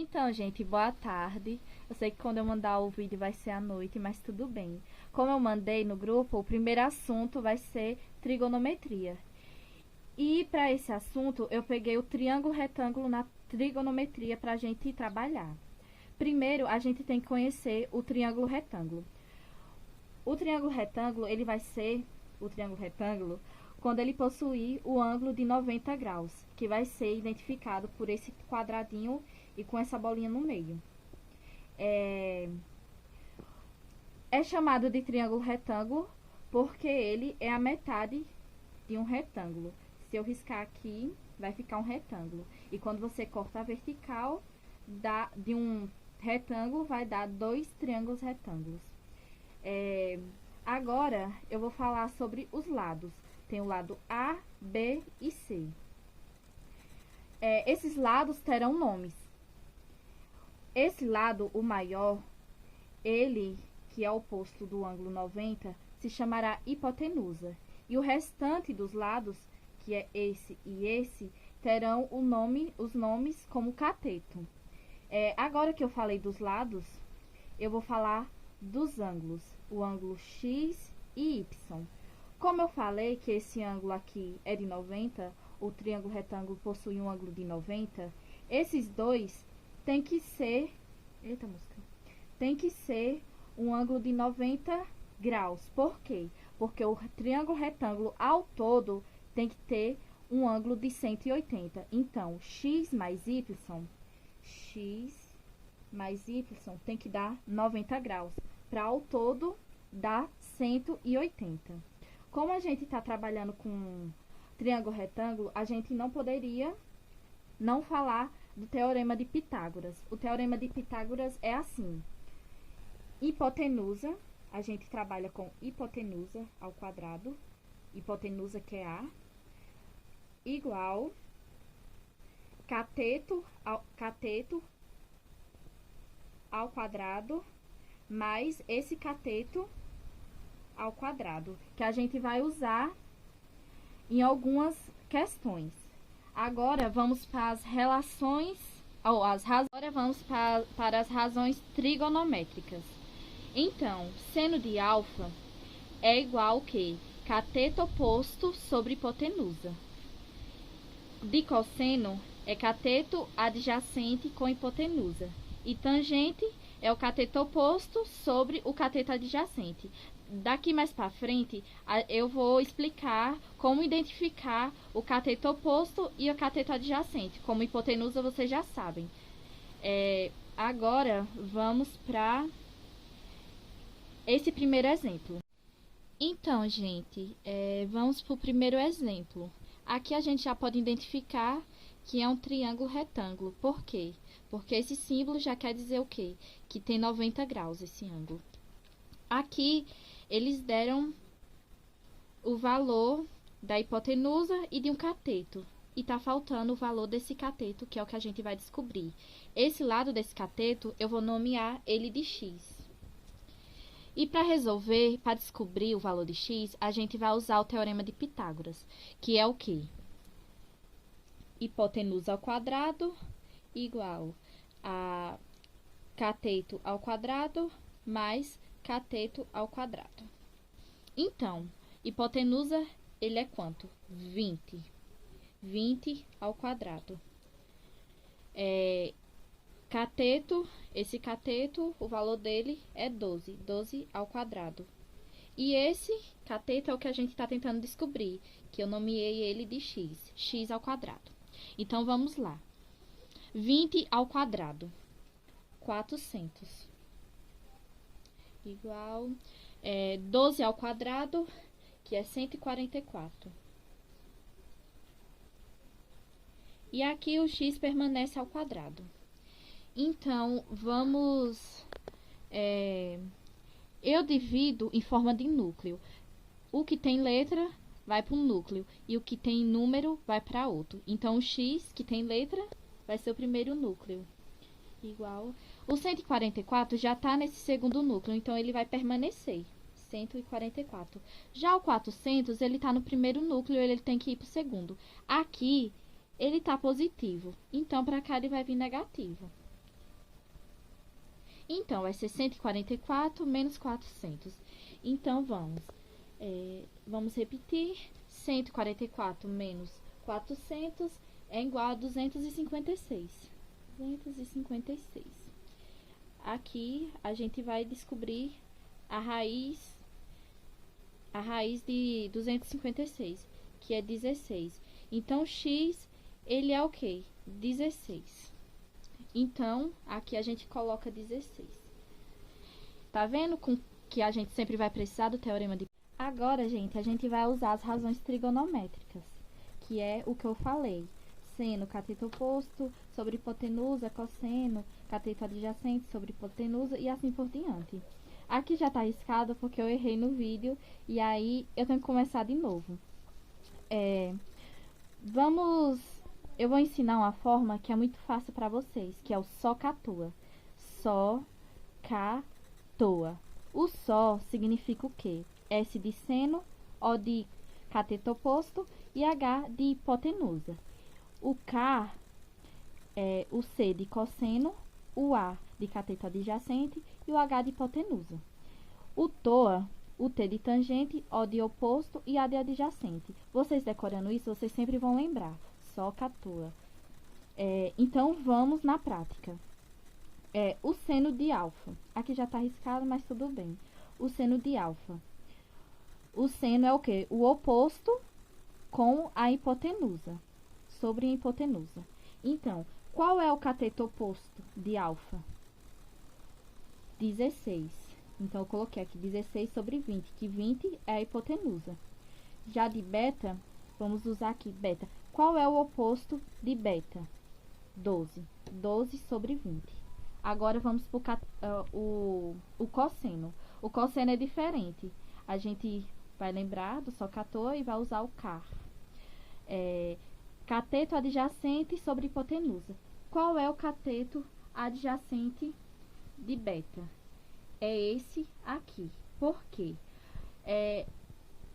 Então, gente, boa tarde. Eu sei que quando eu mandar o vídeo vai ser à noite, mas tudo bem. Como eu mandei no grupo, o primeiro assunto vai ser trigonometria. E para esse assunto, eu peguei o triângulo retângulo na trigonometria para a gente trabalhar. Primeiro, a gente tem que conhecer o triângulo retângulo. O triângulo retângulo, ele vai ser o triângulo retângulo quando ele possuir o ângulo de 90 graus, que vai ser identificado por esse quadradinho e com essa bolinha no meio. É chamado de triângulo retângulo porque ele é a metade de um retângulo. Se eu riscar aqui, vai ficar um retângulo. E quando você corta a vertical de um retângulo, vai dar dois triângulos retângulos. Agora, eu vou falar sobre os lados. Tem o lado A, B e C. Esses lados terão nomes. Esse lado, o maior, ele, que é o oposto do ângulo 90, se chamará hipotenusa. E o restante dos lados, que é esse e esse, terão os nomes como cateto. Agora que eu falei dos lados, eu vou falar dos ângulos. O ângulo X e Y. Como eu falei que esse ângulo aqui é de 90, o triângulo retângulo possui um ângulo de 90, esses dois tem que ser, tem que ser um ângulo de 90 graus. Por quê? Porque o triângulo retângulo ao todo tem que ter um ângulo de 180. Então, x mais y tem que dar 90 graus. Para ao todo dar 180. Como a gente está trabalhando com triângulo retângulo, a gente não poderia não falar do teorema de Pitágoras. O teorema de Pitágoras é assim: hipotenusa, a gente trabalha com hipotenusa ao quadrado, hipotenusa que é A, igual cateto ao quadrado mais esse cateto ao quadrado, que a gente vai usar em algumas questões. Agora vamos para as relações, agora vamos para as razões trigonométricas. Então, seno de alfa é igual que cateto oposto sobre hipotenusa. De cosseno é cateto adjacente com hipotenusa. E tangente é o cateto oposto sobre o cateto adjacente. Daqui mais para frente, eu vou explicar como identificar o cateto oposto e o cateto adjacente. Como hipotenusa, vocês já sabem. Agora, vamos para esse primeiro exemplo. Então, gente, vamos para o primeiro exemplo. Aqui a gente já pode identificar que é um triângulo retângulo. Por quê? Porque esse símbolo já quer dizer o quê? Que tem 90 graus esse ângulo. Aqui, eles deram o valor da hipotenusa e de um cateto. E tá faltando o valor desse cateto, que é o que a gente vai descobrir. Esse lado desse cateto, eu vou nomear ele de x. E para resolver, para descobrir o valor de x, a gente vai usar o teorema de Pitágoras, que é o quê? Hipotenusa ao quadrado igual a cateto ao quadrado mais cateto ao quadrado. Então, hipotenusa, ele é quanto? 20. 20 ao quadrado. Cateto, esse cateto, o valor dele é 12. 12 ao quadrado. E esse cateto é o que a gente está tentando descobrir, que eu nomeei ele de x. X ao quadrado. Então, vamos lá. 20 ao quadrado. 400. Igual 12 ao quadrado, que é 144. E aqui o x permanece ao quadrado. Então, vamos... eu divido em forma de núcleo. O que tem letra vai para um núcleo e o que tem número vai para outro. Então, o x, que tem letra, vai ser o primeiro núcleo. Igual... O 144 já está nesse segundo núcleo, então ele vai permanecer. 144. Já o 400, ele está no primeiro núcleo, ele tem que ir para o segundo. Aqui, ele está positivo, então para cá ele vai vir negativo. Então, vai ser 144 menos 400. Então, vamos repetir. 144 menos 400 é igual a 256. 256. Aqui, a gente vai descobrir a raiz de 256, que é 16. Então, x, ele é o quê? 16. Então, aqui a gente coloca 16. Tá vendo com que a gente sempre vai precisar do teorema de... Agora, gente, a gente vai usar as razões trigonométricas, que é o que eu falei. Seno, cateto oposto, sobre hipotenusa, cosseno, cateto adjacente, sobre hipotenusa e assim por diante. Aqui já tá arriscado porque eu errei no vídeo e aí eu tenho que começar de novo. Eu vou ensinar uma forma que é muito fácil para vocês, que é o SOCATOA. SOCATOA. O SO significa o quê? S de seno, O de cateto oposto e H de hipotenusa. O K é o C de cosseno, o A de cateto adjacente e o H de hipotenusa. O TOA, o T de tangente, O de oposto e A de adjacente. Vocês decorando isso, vocês sempre vão lembrar. SOCATOA. Então, vamos na prática. O seno de alfa. Aqui já está arriscado, mas tudo bem. O seno de alfa. O seno é o quê? O oposto com a hipotenusa. Sobre a hipotenusa. Então, qual é o cateto oposto de alfa? 16. Então, eu coloquei aqui 16 sobre 20, que 20 é a hipotenusa. Já de beta, vamos usar aqui beta. Qual é o oposto de beta? 12. 12 sobre 20. Agora, vamos para o cosseno. O cosseno é diferente. A gente vai lembrar do SOCATOA e vai usar o CAR. Cateto adjacente sobre hipotenusa. Qual é o cateto adjacente de beta? É esse aqui. Por quê?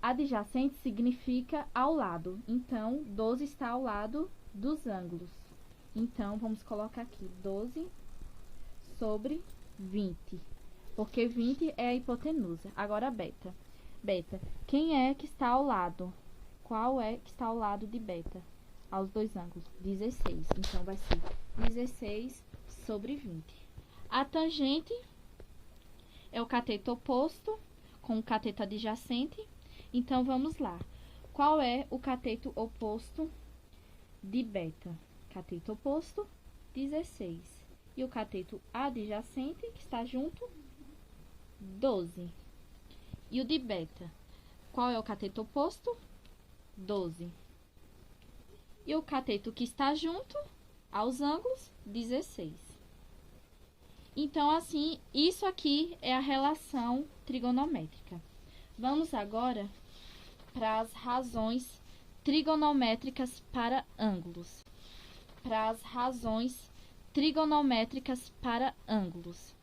Adjacente significa ao lado. Então, 12 está ao lado dos ângulos. Então, vamos colocar aqui 12 sobre 20. Porque 20 é a hipotenusa. Agora, beta. Beta. Quem é que está ao lado? Qual é que está ao lado de beta? Aos dois ângulos. 16. Então, vai ser 16 sobre 20. A tangente é o cateto oposto com o cateto adjacente. Então, vamos lá. Qual é o cateto oposto de beta? Cateto oposto, 16. E o cateto adjacente, que está junto, 12. E o de beta? Qual é o cateto oposto? 12. E o cateto que está junto, aos ângulos, 16. Então, assim, isso aqui é a relação trigonométrica. Vamos agora para as razões trigonométricas para ângulos. Para as razões trigonométricas para ângulos.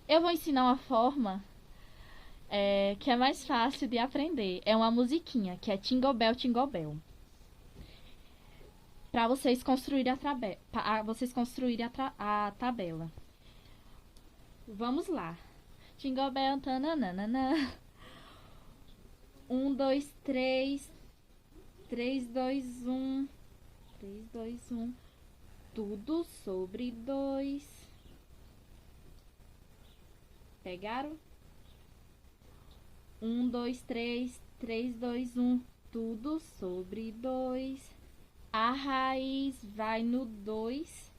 Eu vou ensinar uma forma que é mais fácil de aprender. É uma musiquinha, que é Jingle Bell, Jingle Bell. Para vocês construírem a tabela. Vamos lá. Jingle Bell, tananana. 1, 2, 3. 3, 2, 1. 3, 2, 1. Tudo sobre 2. Pegaram? 1, 2, 3. 3, 2, 1. Tudo sobre 2. A raiz vai no 2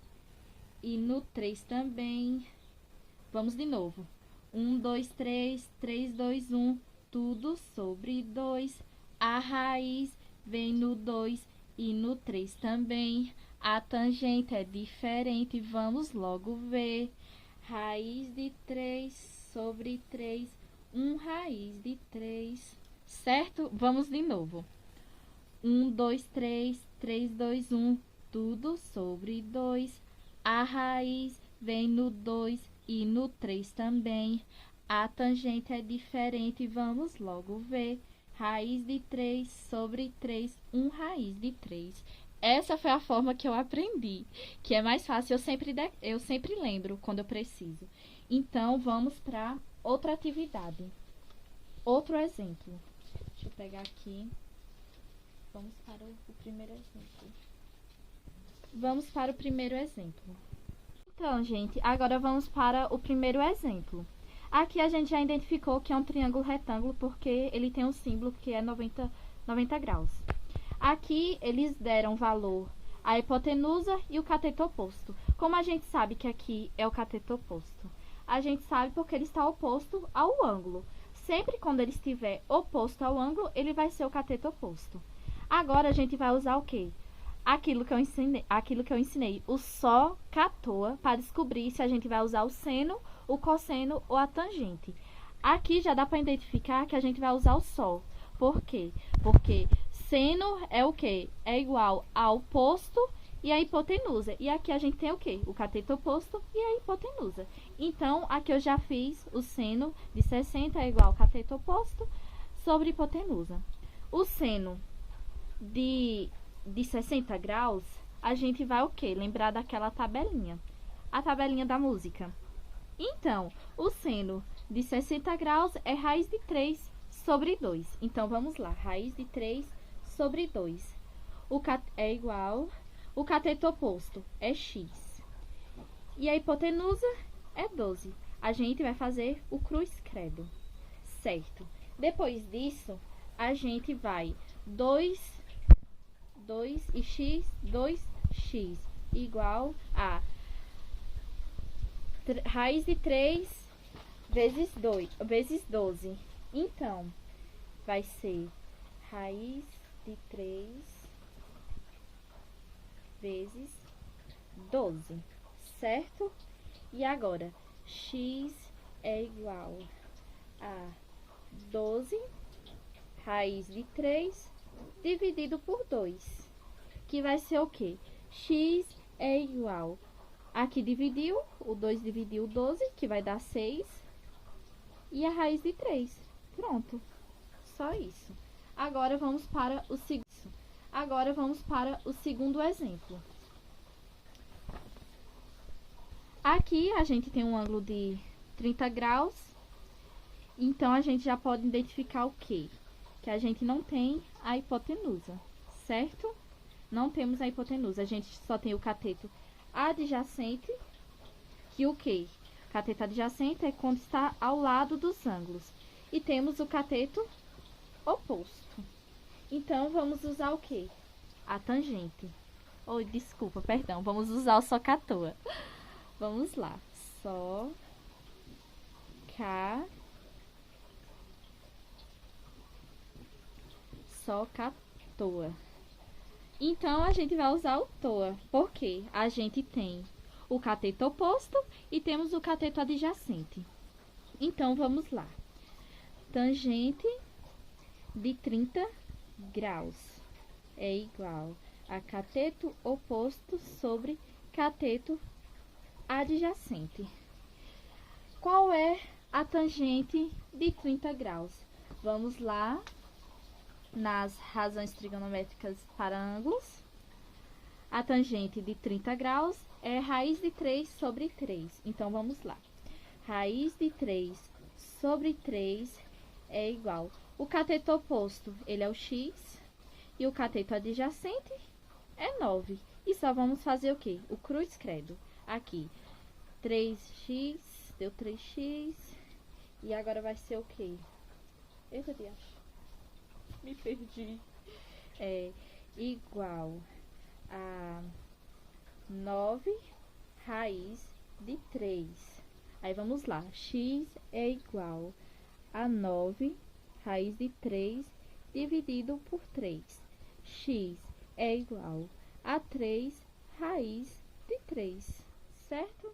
e no 3 também. Vamos de novo. 1, 2, 3. 3, 2, 1. Tudo sobre 2. A raiz vem no 2 e no 3 também. A tangente é diferente, vamos logo ver. Raiz de 3 sobre 3. 1 raiz de 3. Certo? Vamos de novo. 1, 2, 3. 3, 2, 1. Tudo sobre 2. A raiz vem no 2 e no 3 também. A tangente é diferente, vamos logo ver. Raiz de 3 sobre 3, 1 raiz de 3. essa foi a forma que eu aprendi, que é mais fácil, eu sempre lembro quando eu preciso. Então, vamos para outra atividade. Outro exemplo. Deixa eu pegar aqui. Vamos para o primeiro exemplo. Vamos para o primeiro exemplo. Então, gente, agora vamos para o primeiro exemplo. Aqui a gente já identificou que é um triângulo retângulo porque ele tem um símbolo que é 90 graus. Aqui eles deram valor à hipotenusa e o cateto oposto. Como a gente sabe que aqui é o cateto oposto? A gente sabe porque ele está oposto ao ângulo. Sempre quando ele estiver oposto ao ângulo, ele vai ser o cateto oposto. Agora a gente vai usar o quê? Aquilo que eu ensinei, o só catoa, para descobrir se a gente vai usar o seno, o cosseno ou a tangente. Aqui já dá para identificar que a gente vai usar o só. Por quê? Porque seno é o quê? É igual ao posto e a hipotenusa. E aqui a gente tem o quê? O cateto oposto e a hipotenusa. Então, aqui eu já fiz o seno de 60 é igual ao cateto oposto sobre hipotenusa. O seno de 60 graus, a gente vai o quê? Lembrar daquela tabelinha. A tabelinha da música. Então, o seno de 60 graus é raiz de 3 sobre 2. Então, vamos lá. Raiz de 3 sobre 2. É igual... O cateto oposto é x. E a hipotenusa é 12. A gente vai fazer o cruz credo. Certo. Depois disso, a gente vai 2 e x, 2x igual a raiz de 3 vezes 12. Então, vai ser raiz de 3 vezes 12, certo? E agora, x é igual a 12 raiz de 3 dividido por 2, que vai ser o quê? X é igual, aqui dividiu, o 2 dividiu o 12, que vai dar 6, e a raiz de 3. Pronto, só isso. Agora vamos para o segundo exemplo. Aqui a gente tem um ângulo de 30 graus, então a gente já pode identificar o quê? Que a gente não tem a hipotenusa, certo? Não temos a hipotenusa, a gente só tem o cateto adjacente, que o quê? Cateto adjacente é quando está ao lado dos ângulos. E temos o cateto oposto. Então, vamos usar o quê? A tangente. Oh, desculpa, perdão, vamos usar o só catoa. Vamos lá. Só catoa. Então, a gente vai usar o toa, porque a gente tem o cateto oposto e temos o cateto adjacente. Então, vamos lá. Tangente de 30 graus é igual a cateto oposto sobre cateto adjacente. Qual é a tangente de 30 graus? Vamos lá nas razões trigonométricas para ângulos. A tangente de 30 graus é raiz de 3 sobre 3. Então, vamos lá. Raiz de 3 sobre 3 é igual. O cateto oposto, ele é o x. E o cateto adjacente é 9. E só vamos fazer o quê? O cruz credo. Aqui, 3x, deu 3x. E agora vai ser o quê? Eita, Deus. Me perdi. É igual a 9 raiz de 3. Aí vamos lá. X é igual a 9 raiz de 3 dividido por 3. X é igual a 3 raiz de 3, certo?